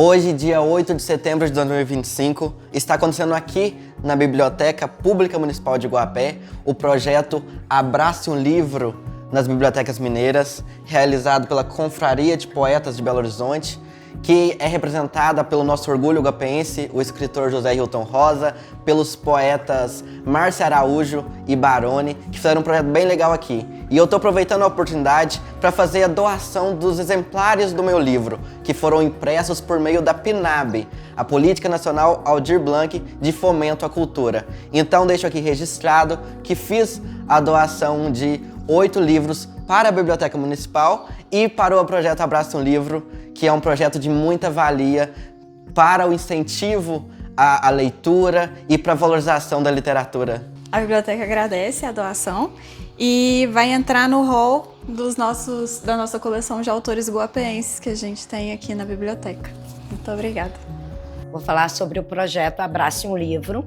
Hoje, dia 8 de setembro de 2025, está acontecendo aqui na Biblioteca Pública Municipal de Iguapé o projeto Abrace um Livro nas Bibliotecas Mineiras, realizado pela Confraria de Poetas de Belo Horizonte, que é representada pelo nosso orgulho guapeense, o escritor José Hilton Rosa, pelos poetas Márcia Araújo e Baroni, que fizeram um projeto bem legal aqui. E eu estou aproveitando a oportunidade para fazer a doação dos exemplares do meu livro, que foram impressos por meio da PNAB, a Política Nacional Aldir Blanc de Fomento à Cultura. Então deixo aqui registrado que fiz a doação de 8 livros para a Biblioteca Municipal e para o projeto Abrace um Livro, que é um projeto de muita valia para o incentivo à leitura e para a valorização da literatura. A biblioteca agradece a doação e vai entrar no hall da nossa coleção de autores guapeenses que a gente tem aqui na biblioteca. Muito obrigada. Vou falar sobre o projeto Abrace um Livro,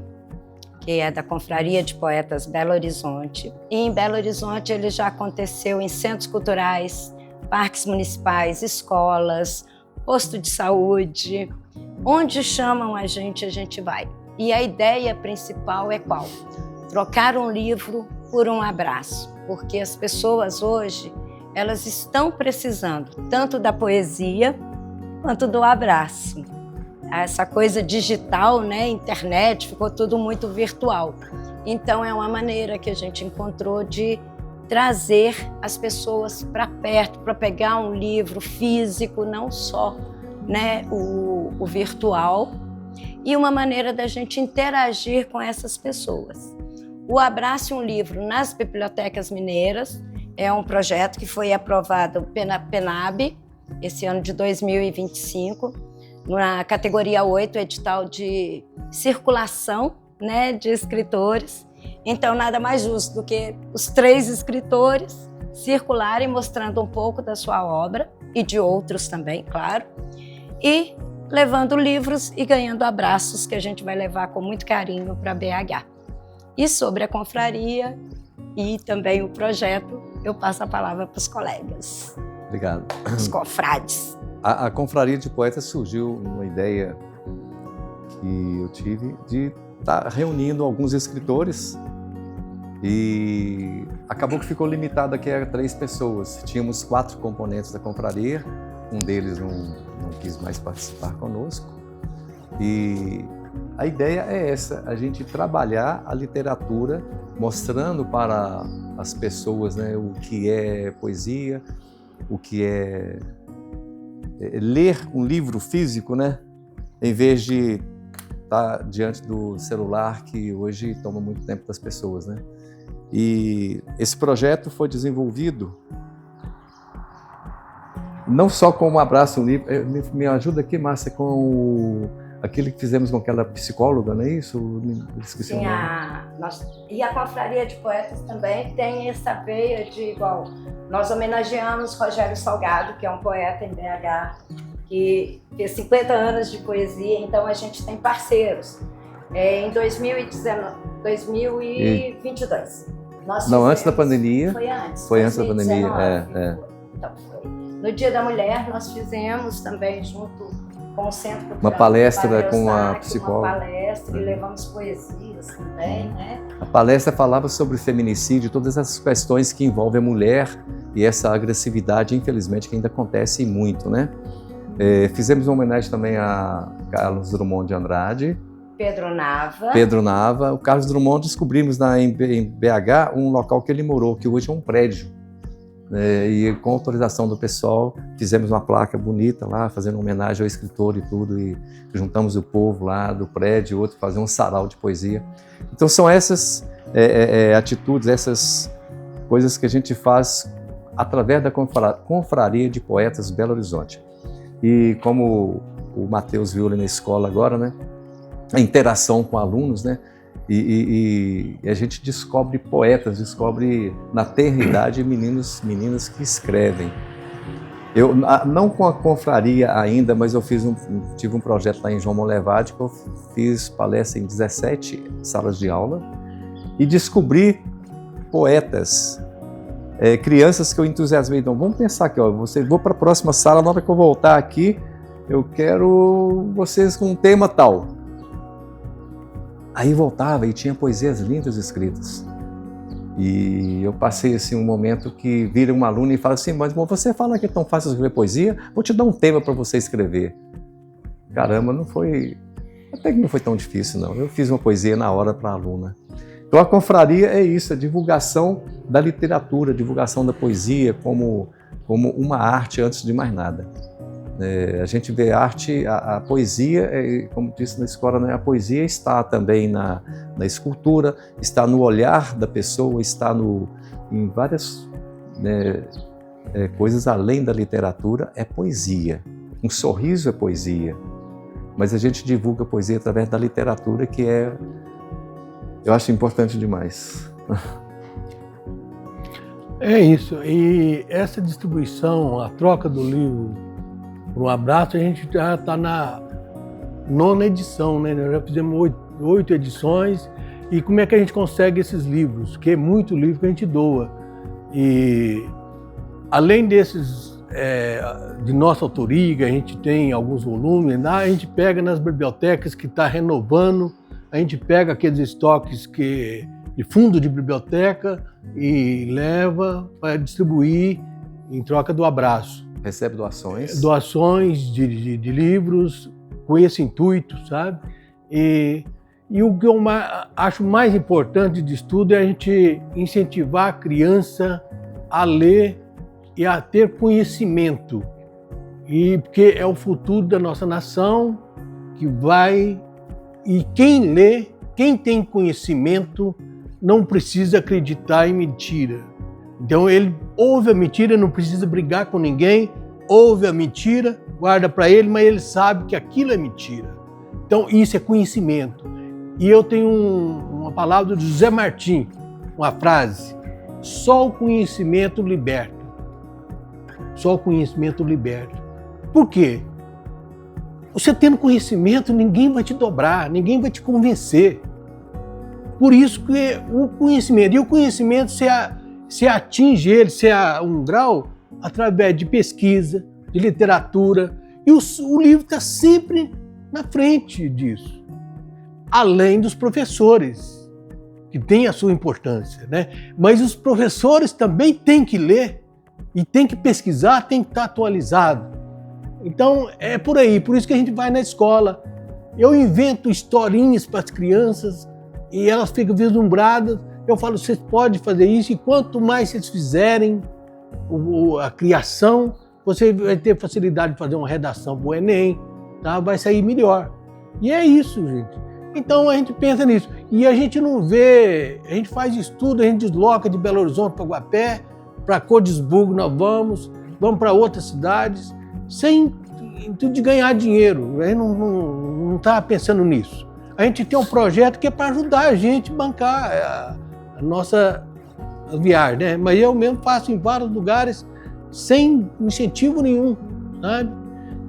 que é da Confraria de Poetas Belo Horizonte. E em Belo Horizonte ele já aconteceu em centros culturais, parques municipais, escolas, posto de saúde. Onde chamam a gente vai. E a ideia principal é qual? Trocar um livro por um abraço, porque as pessoas hoje, elas estão precisando tanto da poesia quanto do abraço. Essa coisa digital, né, internet, ficou tudo muito virtual. Então é uma maneira que a gente encontrou de trazer as pessoas para perto, para pegar um livro físico, não só, né, o virtual, e uma maneira da gente interagir com essas pessoas. O Abrace um Livro nas Bibliotecas Mineiras é um projeto que foi aprovado pela PNAB esse ano de 2025, na categoria 8, edital de circulação, né, de escritores. Então, nada mais justo do que os 3 escritores circularem mostrando um pouco da sua obra e de outros também, claro, e levando livros e ganhando abraços que a gente vai levar com muito carinho para BH. E sobre a confraria e também o projeto, eu passo a palavra para os colegas. Obrigado. Os confrades. A Confraria de Poetas surgiu uma ideia que eu tive de estar reunindo alguns escritores e acabou que ficou limitado aqui a 3 pessoas. Tínhamos 4 componentes da confraria, um deles não quis mais participar conosco. E a ideia é essa, a gente trabalhar a literatura mostrando para as pessoas, né, o que é poesia, o que é ler um livro físico, né, em vez de estar diante do celular, que hoje toma muito tempo das pessoas, né? E esse projeto foi desenvolvido não só com o Abrace um Livro, me ajuda aqui, Márcia, com aquele que fizemos com aquela psicóloga, não é isso? Esqueci o nome. E a Confraria de Poetas também tem essa veia de igual. Nós homenageamos Rogério Salgado, que é um poeta em BH, que fez 50 anos de poesia, então a gente tem parceiros. Em 2022. Não, antes da pandemia. Foi antes. Foi antes da pandemia, Então foi. No Dia da Mulher, nós fizemos também, junto com o Centro Cultural, uma palestra com a psicóloga. Uma palestra e levamos poesias também, né? A palestra falava sobre feminicídio, todas essas questões que envolvem a mulher e essa agressividade, infelizmente, que ainda acontece muito, né? Fizemos uma homenagem também a Carlos Drummond de Andrade. Pedro Nava. O Carlos Drummond descobrimos em BH um local que ele morou, que hoje é um prédio. E com autorização do pessoal, fizemos uma placa bonita lá, fazendo homenagem ao escritor e tudo, e juntamos o povo lá do prédio, outro fazer um sarau de poesia. Então são essas atitudes, essas coisas que a gente faz através da Confraria de Poetas Belo Horizonte. E como o Matheus viu ali na escola agora, né, a interação com alunos, né, e a gente descobre poetas, descobre na tenra idade meninas que escrevem. Eu, não com a confraria ainda, mas eu tive um projeto lá em João Monlevade, que eu fiz palestra em 17 salas de aula e descobri poetas, crianças que eu entusiasmei. Então, vamos pensar aqui, ó, vou para a próxima sala, na hora que eu voltar aqui, eu quero vocês com um tema tal. Aí voltava e tinha poesias lindas escritas. E eu passei assim, um momento que vira uma aluna e fala assim, mas você fala que é tão fácil escrever poesia, vou te dar um tema para você escrever. Caramba, até que não foi tão difícil não, eu fiz uma poesia na hora para a aluna. Então a confraria é isso, a divulgação da literatura, a divulgação da poesia como uma arte antes de mais nada. A gente vê arte, a poesia, como disse na escola, né, a poesia está também na escultura, está no olhar da pessoa, está em várias coisas além da literatura, é poesia. Um sorriso é poesia, mas a gente divulga a poesia através da literatura, que eu acho importante demais. É isso, e essa distribuição, a troca do livro por um abraço, a gente já está na 9ª edição, né? Nós já fizemos 8 edições. E como é que a gente consegue esses livros? Que é muito livro que a gente doa. E além desses de nossa autoria, que a gente tem alguns volumes, a gente pega nas bibliotecas que está renovando, a gente pega aqueles estoques de fundo de biblioteca e leva para distribuir em troca do abraço. Recebe doações? Doações de livros com esse intuito, sabe? E o que eu acho mais importante de tudo é a gente incentivar a criança a ler e a ter conhecimento. Porque é o futuro da nossa nação que vai... E quem lê, quem tem conhecimento, não precisa acreditar em mentira. Então ele ouve a mentira, não precisa brigar com ninguém, ouve a mentira, guarda para ele, mas ele sabe que aquilo é mentira. Então isso é conhecimento. E eu tenho uma palavra do José Martim, uma frase: só o conhecimento liberta. Só o conhecimento liberta. Por quê? Você tendo conhecimento, ninguém vai te dobrar, ninguém vai te convencer. Por isso que o conhecimento, e o conhecimento se atinge ele, se é um grau, através de pesquisa, de literatura, e o livro está sempre na frente disso. Além dos professores, que têm a sua importância, né? Mas os professores também têm que ler, e têm que pesquisar, têm que estar atualizado. Então é por aí, por isso que a gente vai na escola. Eu invento historinhas para as crianças, e elas ficam vislumbradas. Eu falo, vocês podem fazer isso, e quanto mais vocês fizerem a criação, você vai ter facilidade de fazer uma redação para o Enem, tá? Vai sair melhor. E é isso, gente. Então a gente pensa nisso. E a gente não vê, a gente faz estudo, a gente desloca de Belo Horizonte para Guapé, para Cordisburgo nós vamos para outras cidades, sem intuito de ganhar dinheiro. A gente não está pensando nisso. A gente tem um projeto que é para ajudar a gente a bancar a nossa viagem, né? Mas eu mesmo faço em vários lugares sem incentivo nenhum, sabe?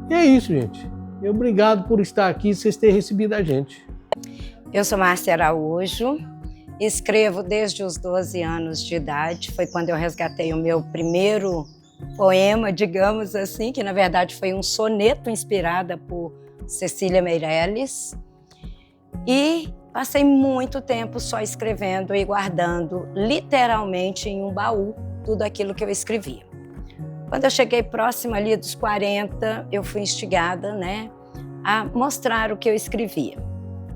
E é isso, gente. Obrigado por estar aqui e vocês terem recebido a gente. Eu sou Márcia Araújo, escrevo desde os 12 anos de idade. Foi quando eu resgatei o meu primeiro poema, digamos assim, que na verdade foi um soneto inspirado por Cecília Meirelles. E passei muito tempo só escrevendo e guardando, literalmente em um baú, tudo aquilo que eu escrevia. Quando eu cheguei próxima ali dos 40, eu fui instigada, né, a mostrar o que eu escrevia.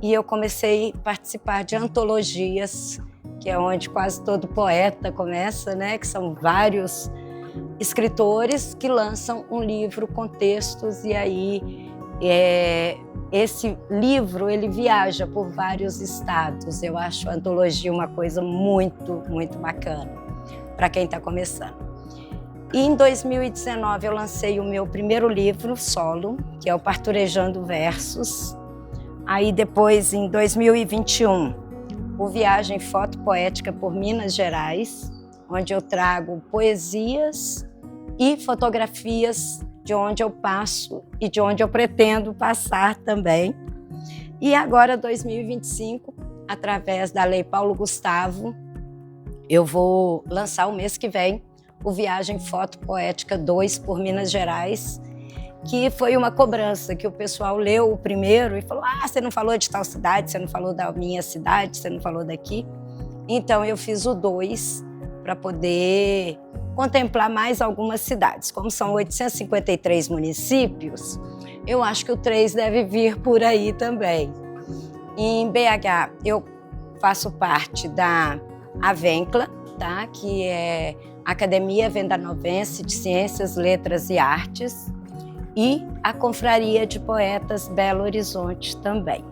E eu comecei a participar de antologias, que é onde quase todo poeta começa, né, que são vários escritores que lançam um livro com textos, e aí esse livro ele viaja por vários estados. Eu acho a antologia uma coisa muito, muito bacana para quem está começando. E em 2019 eu lancei o meu primeiro livro solo, que é o Parturejando Versos. Aí depois, em 2021, o Viagem Fotopoética por Minas Gerais, onde eu trago poesias e fotografias de onde eu passo e de onde eu pretendo passar também. E agora, 2025, através da Lei Paulo Gustavo, eu vou lançar o mês que vem o Viagem Fotopoética 2 por Minas Gerais, que foi uma cobrança, que o pessoal leu o primeiro e falou: ah, você não falou de tal cidade, você não falou da minha cidade, você não falou daqui. Então eu fiz o 2 para poder contemplar mais algumas cidades. Como são 853 municípios, eu acho que o 3 deve vir por aí também. Em BH, eu faço parte da Avencla, tá? Que é a Academia Vendanovense de Ciências, Letras e Artes, e a Confraria de Poetas Belo Horizonte também.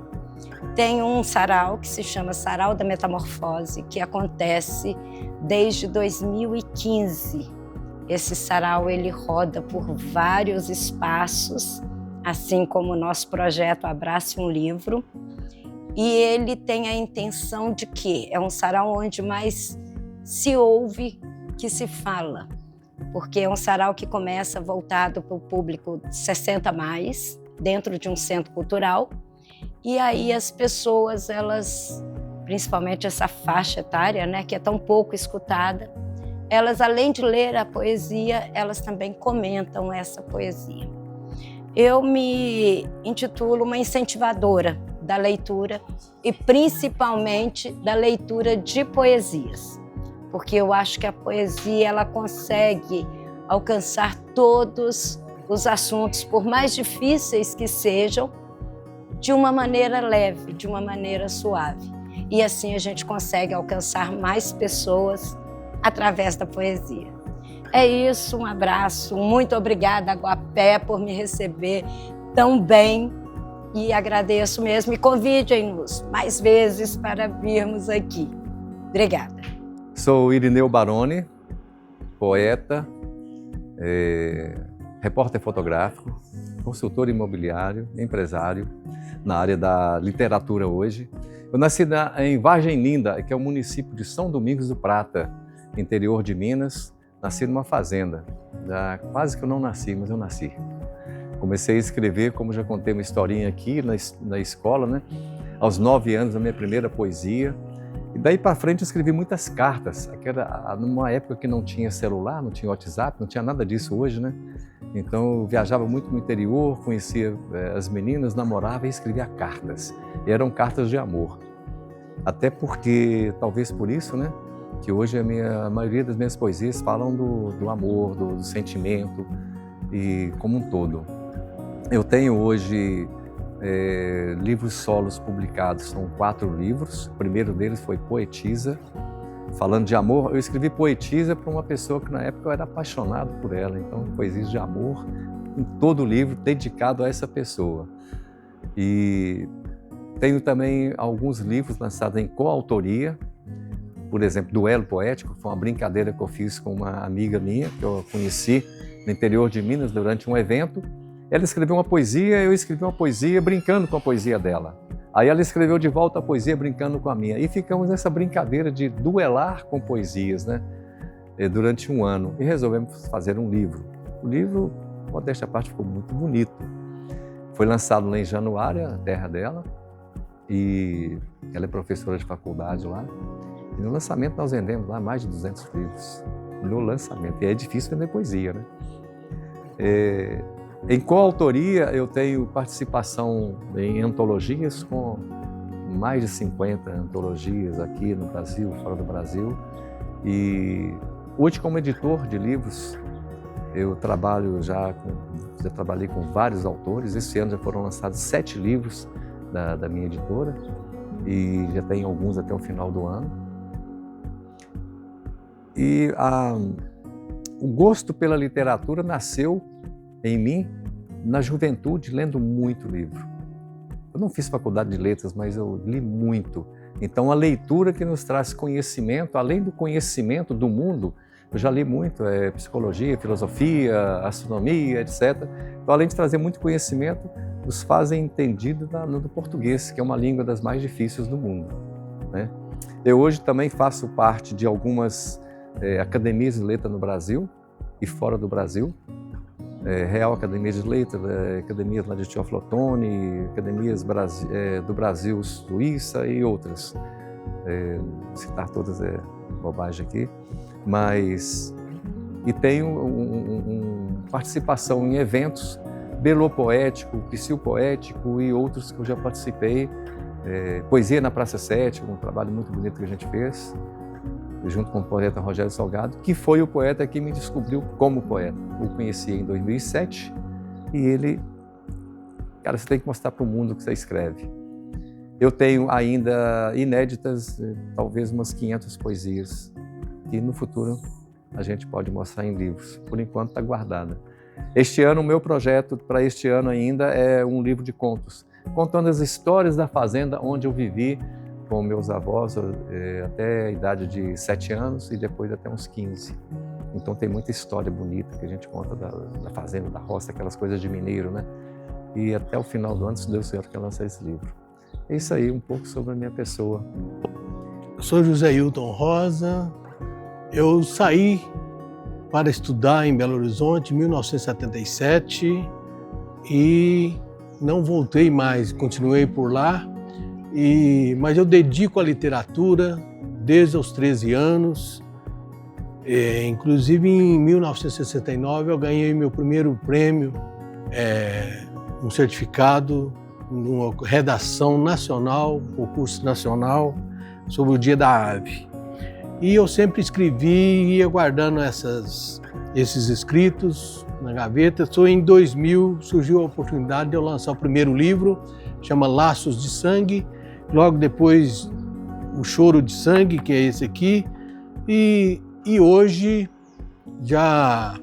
Tem um sarau que se chama Sarau da Metamorfose, que acontece desde 2015. Esse sarau ele roda por vários espaços, assim como o nosso projeto Abrace um Livro. E ele tem a intenção de que é um sarau onde mais se ouve que se fala, porque é um sarau que começa voltado para o público de 60 mais, dentro de um centro cultural. E aí as pessoas, elas, principalmente essa faixa etária, né, que é tão pouco escutada, elas, além de ler a poesia, elas também comentam essa poesia. Eu me intitulo uma incentivadora da leitura e principalmente da leitura de poesias, porque eu acho que a poesia ela consegue alcançar todos os assuntos, por mais difíceis que sejam, de uma maneira leve, de uma maneira suave. E assim a gente consegue alcançar mais pessoas através da poesia. É isso, um abraço, muito obrigada, Guapé, por me receber tão bem e agradeço mesmo. E convidem-nos mais vezes para virmos aqui. Obrigada. Sou Irineu Baroni, poeta, repórter fotográfico, consultor imobiliário, empresário na área da literatura hoje. Eu nasci em Vargem Linda, que é o município de São Domingos do Prata, interior de Minas. Nasci numa fazenda. Quase que eu não nasci, mas eu nasci. Comecei a escrever, como já contei uma historinha aqui na escola, né? Aos 9 anos, a minha primeira poesia. E daí para frente eu escrevi muitas cartas. Era numa época que não tinha celular, não tinha WhatsApp, não tinha nada disso hoje, né? Então eu viajava muito no interior, conhecia as meninas, namorava e escrevia cartas. E eram cartas de amor. Até porque, talvez por isso, né? Que hoje a maioria das minhas poesias falam do amor, do sentimento e como um todo. Eu tenho hoje livros solos publicados, são 4 livros. O primeiro deles foi Poetisa, falando de amor. Eu escrevi Poetisa para uma pessoa que na época eu era apaixonado por ela, então poesias de amor em todo o livro dedicado a essa pessoa. E tenho também alguns livros lançados em coautoria, por exemplo, Duelo Poético, foi uma brincadeira que eu fiz com uma amiga minha, que eu conheci no interior de Minas durante um evento. Ela escreveu uma poesia, eu escrevi uma poesia brincando com a poesia dela. Aí ela escreveu de volta a poesia brincando com a minha. E ficamos nessa brincadeira de duelar com poesias, né? Durante um ano. E resolvemos fazer um livro. O livro, modéstia à parte, ficou muito bonito. Foi lançado lá em Januária, a terra dela. E ela é professora de faculdade lá. E no lançamento nós vendemos lá mais de 200 livros. No lançamento. E é difícil vender poesia, né? Em coautoria, eu tenho participação em antologias, com mais de 50 antologias aqui no Brasil, fora do Brasil. E hoje, como editor de livros, eu já trabalhei com vários autores. Esse ano já foram lançados 7 livros da minha editora e já tem alguns até o final do ano. E o gosto pela literatura nasceu em mim, na juventude, lendo muito livro. Eu não fiz faculdade de letras, mas eu li muito. Então, a leitura que nos traz conhecimento, além do conhecimento do mundo, eu já li muito, psicologia, filosofia, astronomia, etc. Então, além de trazer muito conhecimento, nos fazem entendido no português, que é uma língua das mais difíceis do mundo, né? Eu hoje também faço parte de algumas academias de letras no Brasil e fora do Brasil. Real Academia de Letras, academias lá de Teoflotone, academias do Brasil, Suíça e outras. Citar todas é bobagem aqui, mas... E tenho participação em eventos Belô Poético, Psil Poético e outros que eu já participei. Poesia na Praça 7, um trabalho muito bonito que a gente fez, junto com o poeta Rogério Salgado, que foi o poeta que me descobriu como poeta. Eu o conheci em 2007 e ele, cara, você tem que mostrar para o mundo o que você escreve. Eu tenho ainda inéditas, talvez umas 500 poesias, que no futuro a gente pode mostrar em livros. Por enquanto está guardada. Este ano, o meu projeto para este ano ainda é um livro de contos, contando as histórias da fazenda onde eu vivi com meus avós até a idade de 7 anos e depois até uns 15. Então tem muita história bonita que a gente conta da fazenda, da roça, aquelas coisas de mineiro, né? E até o final do ano, se Deus quiser, eu quero lançar esse livro. É isso aí, um pouco sobre a minha pessoa. Eu sou José Hilton Rosa. Eu saí para estudar em Belo Horizonte em 1977 e não voltei mais, continuei por lá. Mas eu dedico à literatura desde os 13 anos. Inclusive, em 1969, eu ganhei meu primeiro prêmio, um certificado, numa redação nacional, concurso nacional, sobre o Dia da Ave. E eu sempre escrevi e ia guardando esses escritos na gaveta. Só em 2000 surgiu a oportunidade de eu lançar o primeiro livro, chama Laços de Sangue. Logo depois, O Choro de Sangue, que é esse aqui. E hoje já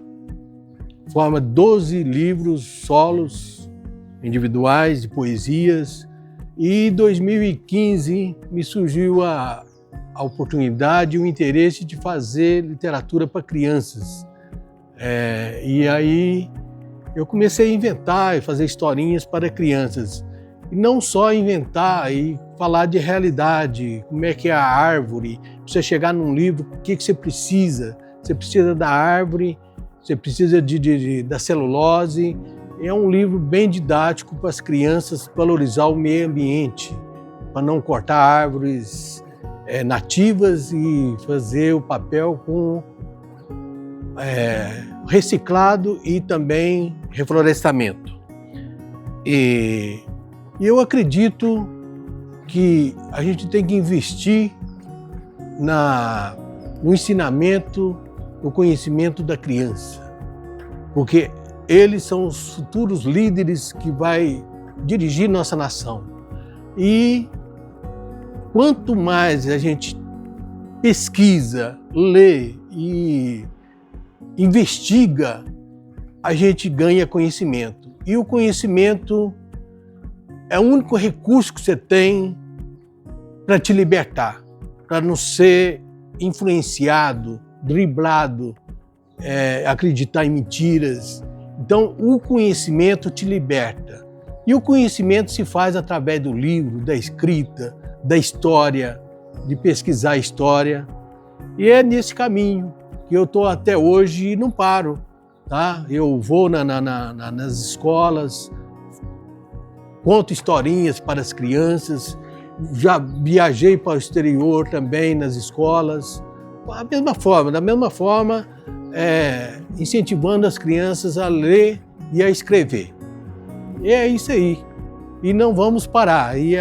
forma 12 livros solos, individuais, de poesias. E em 2015 me surgiu a oportunidade e o interesse de fazer literatura para crianças. E aí eu comecei a inventar e fazer historinhas para crianças. E não só inventar e falar de realidade, como é que é a árvore. Pra você chegar num livro, o que você precisa? Você precisa da árvore, você precisa da celulose. É um livro bem didático para as crianças valorizar o meio ambiente, para não cortar árvores nativas e fazer o papel com reciclado e também reflorestamento. E eu acredito que a gente tem que investir no ensinamento, no conhecimento da criança, porque eles são os futuros líderes que vai dirigir nossa nação. E quanto mais a gente pesquisa, lê e investiga, a gente ganha conhecimento. E o conhecimento é o único recurso que você tem para te libertar, para não ser influenciado, driblado, acreditar em mentiras. Então, o conhecimento te liberta. E o conhecimento se faz através do livro, da escrita, da história, de pesquisar a história. E é nesse caminho que eu estou até hoje e não paro. Tá? Eu vou nas escolas, conto historinhas para as crianças, já viajei para o exterior também nas escolas, da mesma forma, incentivando as crianças a ler e a escrever. E é isso aí. E não vamos parar. E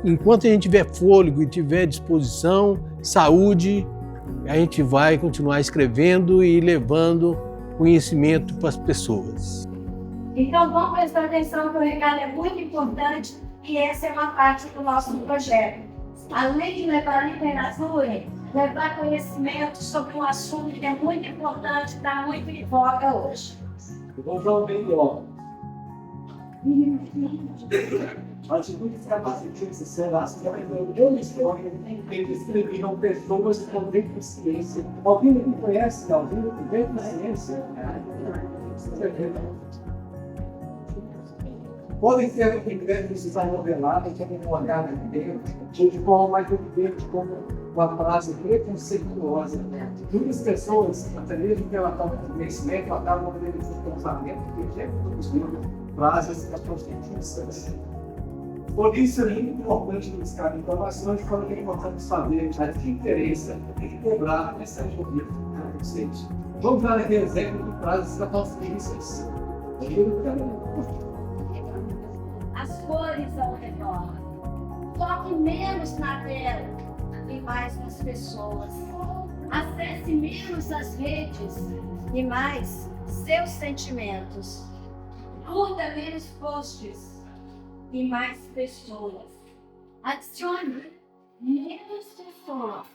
enquanto a gente tiver fôlego e tiver disposição, saúde, a gente vai continuar escrevendo e levando conhecimento para as pessoas. Então, vamos prestar atenção que o recado é muito importante e essa é uma parte do nosso projeto. Além de levar a literatura, levar conhecimento sobre um assunto que é muito importante, está muito em voga hoje. Vou dar um melhor. Atitudes capacitistas serás que eu escreviam pessoas com deficiência. Alguém que conhece alguém com deficiência? Podem ser ingressos que são revelados como um olhar de dentro, de forma mais evidente, como uma frase preconceituosa. Muitas pessoas, até mesmo pela falta de conhecimento, acabam tendo esse pensamento que já produziram frases preconceituosas. Por isso é muito importante buscar informações quando é importante saber a diferença e cobrar essa justiça. Vamos dar aqui exemplo de frases preconceituosas. As cores ao redor. Foque menos na tela e mais nas pessoas. Acesse menos as redes e mais seus sentimentos. Curta menos posts e mais pessoas. Adicione menos pessoas.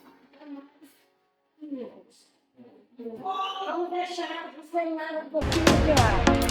Vamos deixar você um pouquinho de ar.